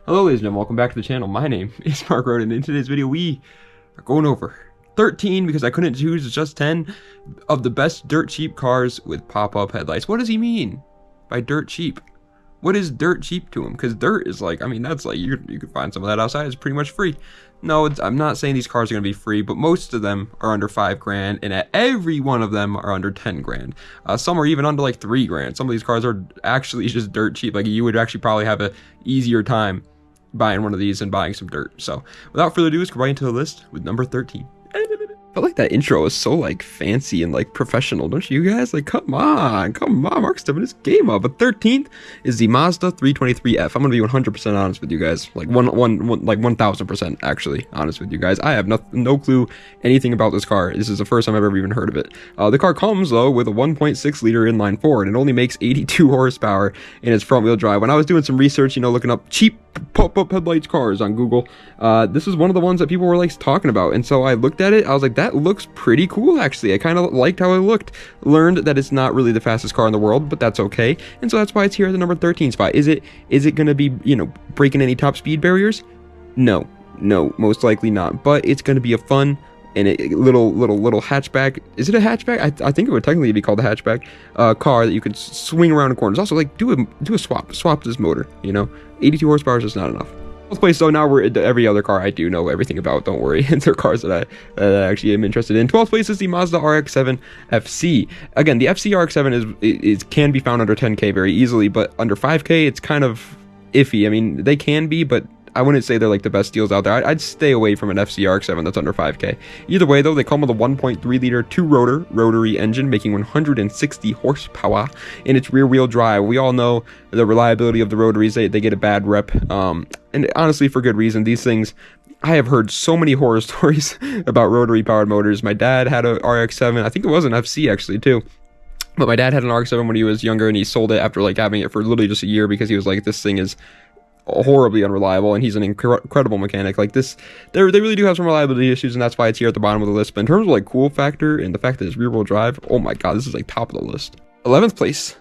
Hello ladies and gentlemen, welcome back to the channel. My name is Mark Roden, and in today's video we are going over 13, because I couldn't choose just 10, of the best dirt cheap cars with pop-up headlights. What does he mean by dirt cheap? What is dirt cheap to him? Because dirt is like, I mean, that's like, you could find some of that outside. It's pretty much free. No, I'm not saying these cars are going to be free, but most of them are under 5 grand, and every one of them are under 10 grand. Some are even under like 3 grand. Some of these cars are actually just dirt cheap. Like, you would actually probably have a easier time buying one of these and buying some dirt. So without further ado, let's go right into the list with number 13. I felt like that intro was so like fancy and like professional, don't you guys? Like, come on, Mark's stepping his game up. But 13th is the Mazda 323F. I'm gonna be 100% honest with you guys, like 1000% actually honest with you guys. I have no clue anything about this car. This is the first time I've ever even heard of it. The car comes though with a 1.6 liter inline four, and it only makes 82 horsepower in its front wheel drive. When I was doing some research, you know, looking up cheap pop-up headlights cars on Google, this is one of the ones that people were like talking about, and so I looked at it. I was like, that looks pretty cool actually. I kind of liked how it looked. Learned that it's not really the fastest car in the world, but that's okay, and so that's why it's here at the number 13 spot. Is it gonna be, you know, breaking any top speed barriers? No, most likely not, but it's gonna be a fun and a little hatchback. Is it a hatchback? I think it would technically be called a hatchback car that you could swing around the corners. Also, like, do a swap this motor, you know. 82 horsepower is just not enough. Let's play. So now we're at every other car I do know everything about, don't worry. They're cars that I actually am interested in. 12th place is the Mazda RX7 FC. Again, the FC RX7 can be found under 10k very easily, but under 5k it's kind of iffy. I mean, they can be, but I wouldn't say they're like the best deals out there. I'd stay away from an FC RX7 that's under 5k. Either way though, they come with a 1.3 liter 2-rotor rotary engine making 160 horsepower in its rear wheel drive. We all know the reliability of the rotaries. They get a bad rep, and honestly for good reason. These things, I have heard so many horror stories about rotary powered motors. My dad had a RX7. I think it was an FC actually too. But my dad had an RX7 when he was younger, and he sold it after like having it for literally just a year because he was like, this thing is horribly unreliable, and he's an incredible mechanic. Like this, they really do have some reliability issues, and that's why it's here at the bottom of the list. But in terms of like cool factor and the fact that it's rear wheel drive, oh my god, this is like top of the list. 11th place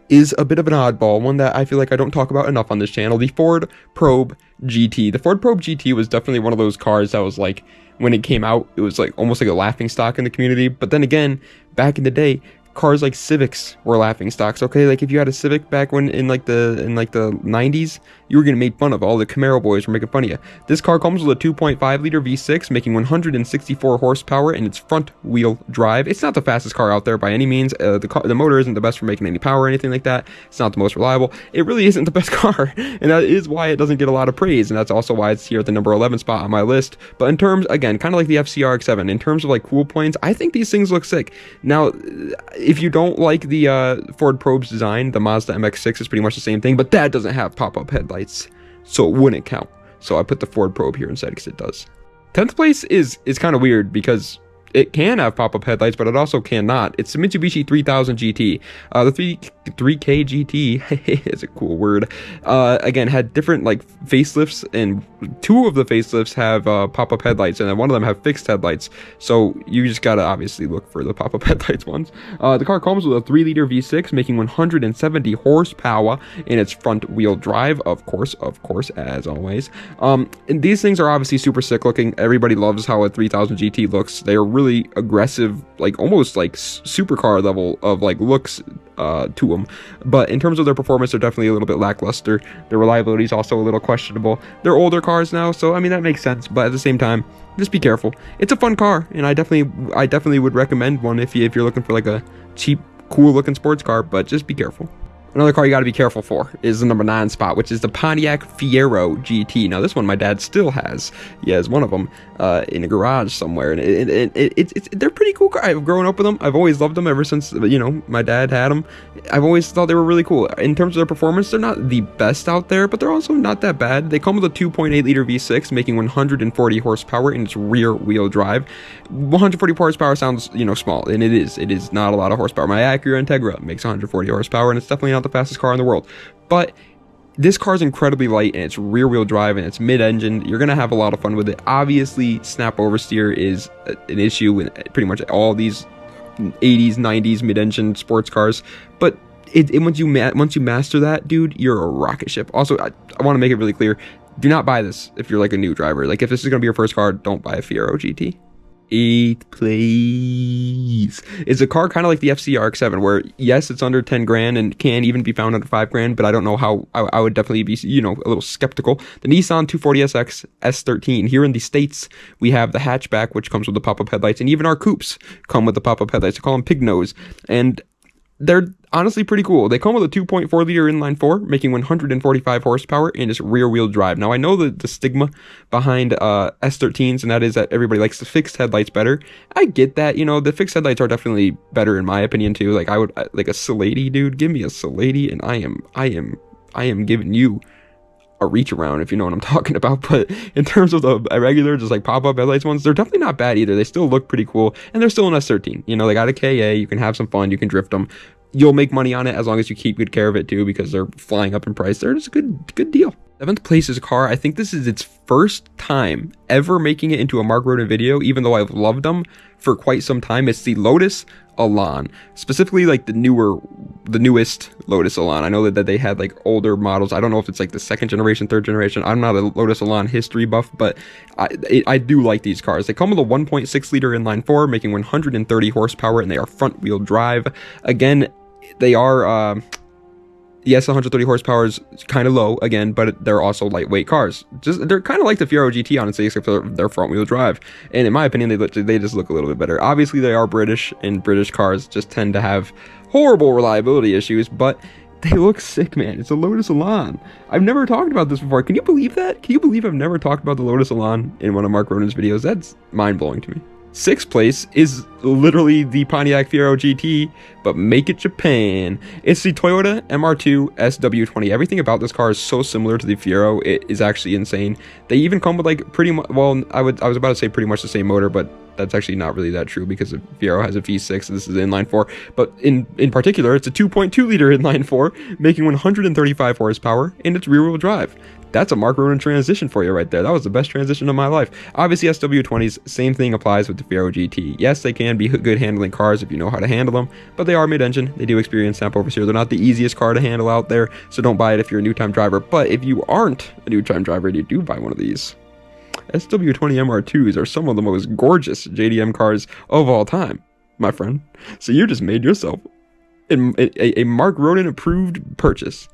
is a bit of an oddball, one that I feel like I don't talk about enough on this channel, the Ford Probe GT. The Ford Probe GT was definitely one of those cars that was like, when it came out, it was like almost like a laughing stock in the community. But then again, back in the day, cars like Civics were laughing stocks. Okay, like if you had a Civic back when in like the 90s, you were getting made fun of. All the Camaro boys were making fun of you. This car comes with a 2.5 liter V6 making 164 horsepower in its front wheel drive. It's not the fastest car out there by any means. The motor isn't the best for making any power or anything like that. It's not the most reliable. It really isn't the best car, and that is why it doesn't get a lot of praise, and that's also why it's here at the number 11 spot on my list. But in terms, again, kind of like the FCRX7, in terms of like cool points, I think these things look sick. Now, if you don't like the Ford Probe's design, the Mazda MX-6 is pretty much the same thing, but that doesn't have pop-up headlights, so it wouldn't count. So I put the Ford Probe here instead because it does. 10th place is kind of weird because it can have pop-up headlights, but it also cannot. It's the Mitsubishi 3000 GT. The 3K GT is a cool word. Again, had different like facelifts, and 2 of the facelifts have pop-up headlights, and then 1 of them have fixed headlights. So you just gotta obviously look for the pop-up headlights ones. The car comes with a 3 liter V6 making 170 horsepower in its front wheel drive, of course, as always. And these things are obviously super sick looking. Everybody loves how a 3000 GT looks. They are really aggressive, like almost like supercar level of like looks to them, but in terms of their performance, they're definitely a little bit lackluster. Their reliability is also a little questionable. They're older cars now, so I mean that makes sense, but at the same time, just be careful. It's a fun car, and I definitely would recommend one if you're looking for like a cheap, cool looking sports car, but just be careful. Another car you got to be careful for is the number 9 spot, which is the Pontiac Fiero GT. Now, this one my dad still has. He has one of them in a garage somewhere, and they're pretty cool cars. I've grown up with them. I've always loved them ever since, you know, my dad had them. I've always thought they were really cool. In terms of their performance, they're not the best out there, but they're also not that bad. They come with a 2.8 liter V6 making 140 horsepower in its rear wheel drive. 140 horsepower sounds, you know, small, and it is not a lot of horsepower. My Acura Integra makes 140 horsepower, and it's definitely not the fastest car in the world, but this car is incredibly light, and it's rear wheel drive, and it's mid-engine. You're gonna have a lot of fun with it. Obviously, snap oversteer is an issue in pretty much all these 80s 90s mid-engine sports cars, but once you master that, dude, you're a rocket ship. Also, I want to make it really clear, do not buy this if you're like a new driver. Like if this is gonna be your first car, don't buy a Fiero GT. 8th place. It's a car kind of like the FC RX7, where yes, it's under 10 grand and can even be found under 5 grand, but I don't know how. I would definitely be, you know, a little skeptical. The Nissan 240SX S13. Here in the States, we have the hatchback, which comes with the pop-up headlights, and even our coupes come with the pop-up headlights. I call them pig nose, and they're honestly pretty cool. They come with a 2.4 liter inline 4, making 145 horsepower, and it's rear wheel drive. Now I know the stigma behind S13s, and that is that everybody likes the fixed headlights better. I get that, you know, the fixed headlights are definitely better in my opinion too. Like I would like a Salady, dude. Give me a Salady, and I am giving you a reach around, if you know what I'm talking about. But in terms of the regular, just like pop-up headlights ones, they're definitely not bad either. They still look pretty cool, and they're still an S13. You know, they got a KA, you can have some fun, you can drift them. You'll make money on it as long as you keep good care of it too, because they're flying up in price. They're just a good deal. 7th place is a car. I think this is its first time ever making it into a Mark Roden video, even though I've loved them for quite some time. It's the Lotus Alon, specifically like the newest Lotus Alon. I know that they had like older models. I don't know if it's like the 2nd generation, 3rd generation. I'm not a Lotus Alon history buff, but I do like these cars. They come with a 1.6 liter inline 4, making 130 horsepower, and they are front wheel drive. Again, they are yes, 130 horsepower is kind of low again, but they're also lightweight cars. They're kind of like the Fiero GT, honestly, except for their front wheel drive. And in my opinion, they just look a little bit better. Obviously, they are British, and British cars just tend to have horrible reliability issues, but they look sick, man. It's a Lotus Alon. I've never talked about this before. Can you believe that? Can you believe I've never talked about the Lotus Alon in one of Mark Roden's videos? That's mind-blowing to me. 6th place is literally the Pontiac Fiero GT, but make it Japan. It's the Toyota MR2 SW20. Everything about this car is so similar to the Fiero, it is actually insane. They even come with like pretty much, well, I was about to say pretty much the same motor, but that's actually not really that true, because the Fiero has a V6 and this is an inline 4. But in particular, it's a 2.2 liter inline 4, making 135 horsepower, and it's rear wheel drive. That's a Mark Roden transition for you right there. That was the best transition of my life. Obviously, SW20s, same thing applies with the Fiero GT. Yes, they can be good handling cars if you know how to handle them, but they are mid-engine. They do experience snapovers here. They're not the easiest car to handle out there, so don't buy it if you're a new-time driver. But if you aren't a new-time driver and you do buy one of these, SW20 MR2s are some of the most gorgeous JDM cars of all time, my friend. So you just made yourself a Mark Roden approved purchase.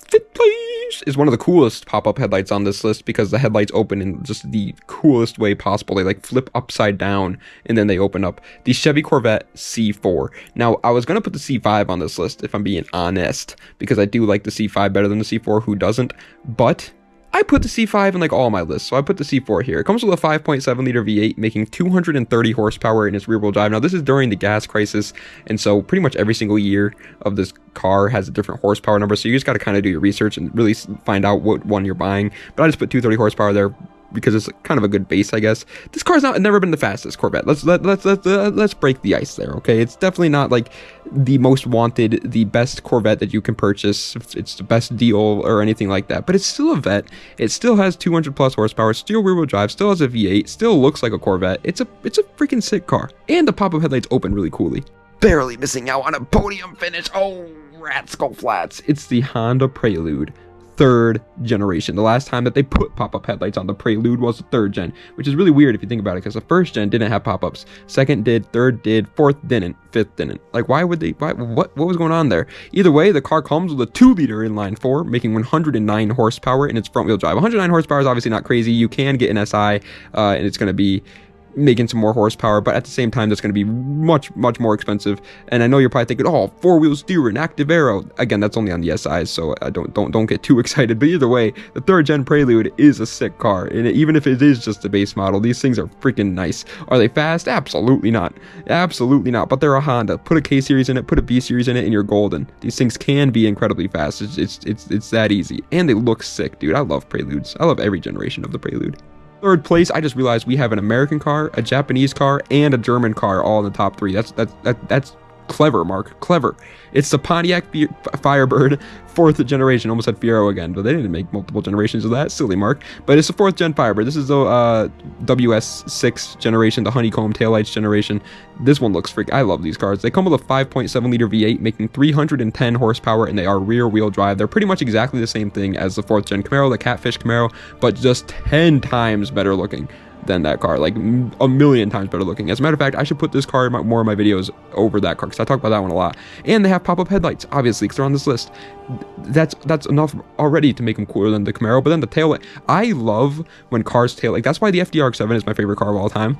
5th place is one of the coolest pop-up headlights on this list, because the headlights open in just the coolest way possible. They like flip upside down and then they open up. The Chevy Corvette C4. Now, I was going to put the C5 on this list if I'm being honest, because I do like the C5 better than the C4. Who doesn't? But I put the C5 in like all my lists, so I put the C4 here. It comes with a 5.7 liter V8, making 230 horsepower in its rear wheel drive. Now, this is during the gas crisis, and so pretty much every single year of this car has a different horsepower number, so you just got to kind of do your research and really find out what one you're buying. But I just put 230 horsepower there because it's kind of a good base, I guess. This car's never been the fastest Corvette. Let's break the ice there, okay? It's definitely not like the most wanted, the best Corvette that you can purchase. It's the best deal or anything like that, but it's still a vet. It still has 200 plus horsepower, still rear wheel drive, still has a V8, still looks like a Corvette. It's a freaking sick car, and the pop-up headlights open really coolly. Barely missing out on a podium finish. Oh, rats go flats. It's the Honda Prelude 3rd generation. The last time that they put pop-up headlights on the Prelude was the 3rd gen, which is really weird if you think about it, because the 1st gen didn't have pop-ups, 2nd did, 3rd did, 4th didn't, 5th didn't. Like, why would they? What was going on there? Either way, the car comes with a 2 liter inline 4, making 109 horsepower in its front wheel drive. 109 horsepower is obviously not crazy. You can get an SI, and it's going to be making some more horsepower, but at the same time that's going to be much more expensive. And I know you're probably thinking, oh, 4-wheel steering, active aero. Again, that's only on the SIs, so don't get too excited. But either way, the 3rd gen Prelude is a sick car, and even if it is just a base model, these things are freaking nice. Are they fast? Absolutely not. Absolutely not. But they're a Honda. Put a K series in it, put a B series in it, and you're golden. These things can be incredibly fast. It's that easy, and they look sick, dude. I love Preludes. I love every generation of the Prelude. 3rd place, I just realized we have an American car, a Japanese car, and a German car all in the top 3. That's Clever, Mark. Clever. It's the Pontiac Firebird 4th generation. Almost said Fiero again, but they didn't make multiple generations of that. Silly, Mark. But it's the 4th gen Firebird. This is the WS6 generation, the honeycomb taillights generation. This one looks freak. I love these cars. They come with a 5.7 liter V8, making 310 horsepower, and they are rear wheel drive. They're pretty much exactly the same thing as the 4th gen Camaro, the Catfish Camaro, but just 10 times better looking than that car, like a million times better looking. As a matter of fact, I should put this car in more of my videos over that car, because I talk about that one a lot. And they have pop-up headlights, obviously, because they're on this list. That's enough already to make them cooler than the Camaro. But then the taillight, I love when cars tail, like that's why the FDRX7 is my favorite car of all time,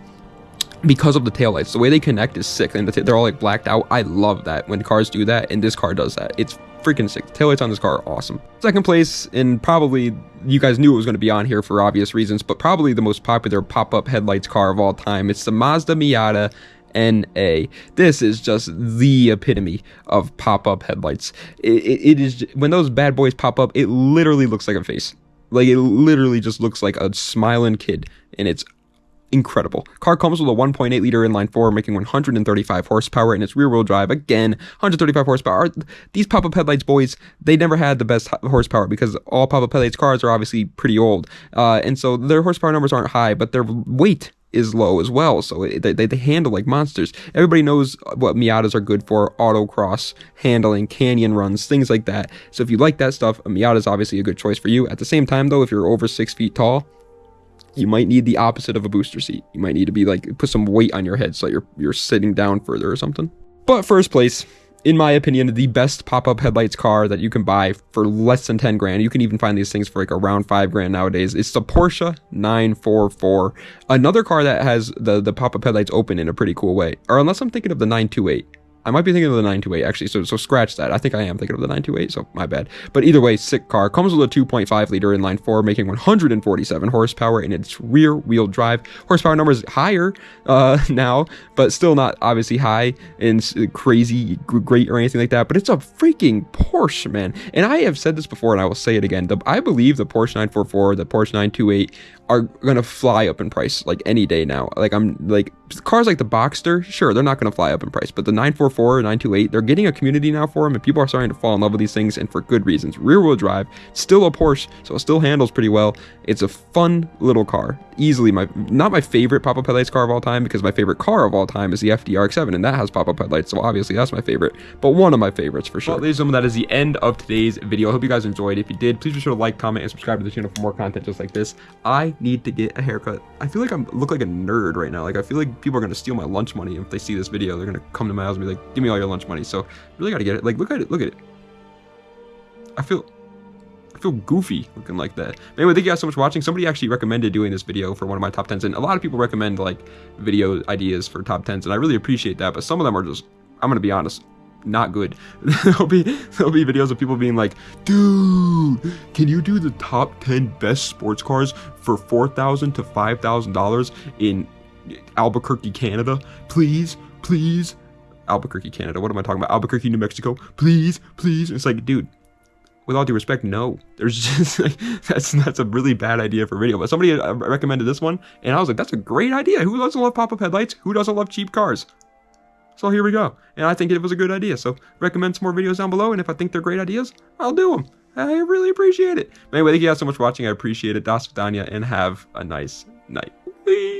because of the taillights. The way they connect is sick, and they're all like blacked out. I love that when cars do that, and this car does that. It's freaking sick. The taillights on this car are awesome. Second place, and probably you guys knew it was going to be on here for obvious reasons, but probably the most popular pop-up headlights car of all time. It's the Mazda Miata NA. This is just the epitome of pop-up headlights. It is, when those bad boys pop up, it literally looks like a face. Like, it literally just looks like a smiling kid, and it's incredible. Car comes with a 1.8 liter inline-4, making 135 horsepower, and it's rear-wheel drive. Again, 135 horsepower. These pop-up headlights, boys, they never had the best horsepower, because all pop-up headlights cars are obviously pretty old, and so their horsepower numbers aren't high, but their weight is low as well, so they handle like monsters. Everybody knows what Miatas are good for: autocross, handling, canyon runs, things like that. So if you like that stuff, a Miata is obviously a good choice for you. At the same time, though, if you're over 6 feet tall, you might need the opposite of a booster seat. You might need to be like, put some weight on your head so you're sitting down further or something. But first place, in my opinion, the best pop-up headlights car that you can buy for less than 10 grand. You can even find these things for like around 5 grand nowadays. It's the Porsche 944. Another car that has the pop-up headlights open in a pretty cool way. Or unless I'm thinking of the 928. I might be thinking of the 928, actually, so scratch that. I think I am thinking of the 928, so my bad. But either way, sick car. Comes with a 2.5 liter inline-4, making 147 horsepower, and it's rear-wheel drive. Horsepower numbers higher now, but still not obviously high and crazy great or anything like that. But it's a freaking Porsche, man. And I have said this before, and I will say it again. I believe the Porsche 944, the Porsche 928 are gonna fly up in price like any day now. Like, I'm like, cars like the Boxster, sure, they're not gonna fly up in price, but the 944, 928, they're getting a community now for them, and people are starting to fall in love with these things, and for good reasons. Rear wheel drive, still a Porsche, so it still handles pretty well. It's a fun little car. Easily not my favorite pop-up headlights car of all time, because my favorite car of all time is the FDRX7, and that has pop-up headlights, so obviously that's my favorite, but one of my favorites for sure. Well, ladies and gentlemen, that is the end of today's video. I hope you guys enjoyed. If you did, please be sure to like, comment, and subscribe to the channel for more content just like this. I need to get a haircut. I feel like I look like a nerd right now. Like, I feel like people are gonna steal my lunch money if they see this video. They're gonna come to my house and be like, give me all your lunch money. So really gotta get it. Like, look at it. I feel goofy looking like that. But anyway, thank you guys so much for watching. Somebody actually recommended doing this video for one of my top 10s, and a lot of people recommend like video ideas for top 10s, and I really appreciate that, but some of them are just, I'm gonna be honest, not good. there'll be videos of people being like, dude, can you do the top 10 best sports cars for $4,000 to $5,000 in Albuquerque, Canada? Please. Albuquerque, Canada. What am I talking about? Albuquerque, New Mexico. Please. It's like, dude, with all due respect, no. There's just like, that's a really bad idea for video. But somebody recommended this one, and I was like, that's a great idea. Who doesn't love pop-up headlights? Who doesn't love cheap cars? So here we go. And I think it was a good idea. So recommend some more videos down below, and if I think they're great ideas, I'll do them. I really appreciate it. Anyway, thank you guys so much for watching. I appreciate it. Das Vidania, and have a nice night. Peace.